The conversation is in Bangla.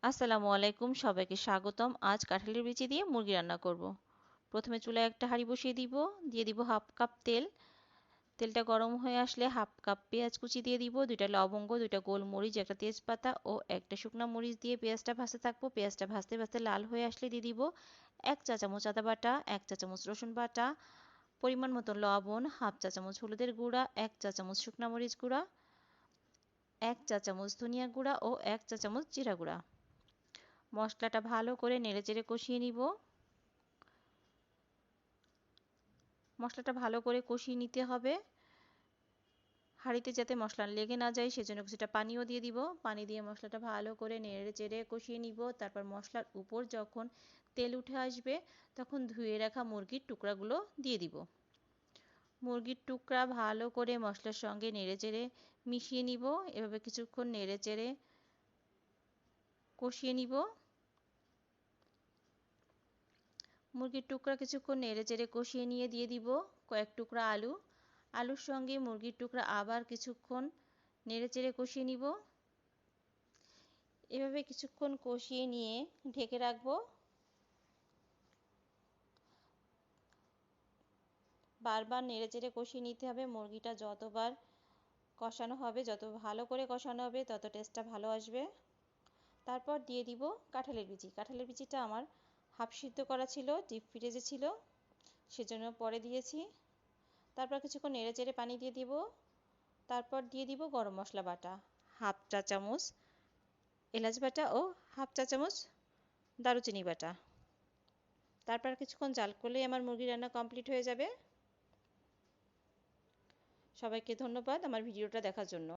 আসসালামু আলাইকুম, সবাইকে স্বাগতম। আজ কাঁঠালের বিচি দিয়ে মুরগি রান্না করব। প্রথমে চুলায় একটা হাঁড়ি বসিয়ে দিব, দিয়ে দিব হাফ কাপ তেল। তেলটা গরম হয়ে আসলে হাফ কাপ পেঁয়াজ কুচি দিয়ে দিব, দুইটা লবঙ্গ, দুইটা গোলমরিচ, একটা তেজপাতা ও একটা শুকনো মরিচ দিয়ে পেঁয়াজটা ভাজতে থাকবো। পেঁয়াজটা ভাজতে ভাজতে লাল হয়ে আসলে দিয়ে দিব 1 চা চামচ আদা বাটা, 1 চা চামচ রসুন বাটা, পরিমাণ মতো লবণ, হাফ চা চামচ হলুদের গুঁড়া, 1 চা চামচ শুকনো মরিচ গুঁড়া, 1 চা চামচ ধনিয়া গুঁড়া ও 1 চা চামচ জিরা গুঁড়া। মশলাটা ভালো করে নেড়েচেড়ে কষিয়ে নিব। মশলাটা ভালো করে কষিয়ে নিতে হবে, হাঁড়িতে যাতে মশলা লেগে না যায় সেজন্য কিছুটা পানিও দিয়ে দিব। পানি দিয়ে মশলাটা ভালো করে নেড়েচেড়ে কষিয়ে নিব। তারপর মশলার উপর যখন তেল উঠে আসবে তখন ধুয়ে রাখা মুরগির টুকরাগুলো দিয়ে দিব। মুরগির টুকরা ভালো করে মশলার সঙ্গে নেড়েচেড়ে মিশিয়ে নিব। এভাবে কিছুক্ষণ নেড়েচেড়ে কষিয়ে নিব। মুরগির টুকরা কিছুক্ষণ নেড়েচেড়ে কষিয়ে নিয়ে দিয়ে দিব কয়েক টুকরা আলু। আলুর সঙ্গে মুরগির টুকরা আবার কিছুক্ষণ নেড়েচেড়ে কষিয়ে নিব। এভাবে কিছুক্ষণ কষিয়ে নিয়ে ঢেকে রাখবো। বারবার নেড়েচেড়ে কষিয়ে নিতে হবে। মুরগিটা যতবার কষানো হবে, যত ভালো করে কষানো হবে তত টেস্টটা ভালো আসবে। তারপর দিয়ে দিব কাঁঠালের বিচি। কাঁঠালের বিচিটা আমার হাফ সিদ্ধ করা ছিল, ডিপ ফ্রিজে ছিল, সেজন্য পরে দিয়েছি। তারপর কিছুক্ষণ নেড়েচেড়ে পানি দিয়ে দিব। তারপর দিয়ে দিব গরম মশলা বাটা, হাফ চা চামচ এলাচ বাটা ও হাফ চা চামচ দারুচিনি বাটা। তারপর কিছুক্ষণ জাল করলেই আমার মুরগি রান্না কমপ্লিট হয়ে যাবে। সবাইকে ধন্যবাদ আমার ভিডিওটা দেখার জন্য।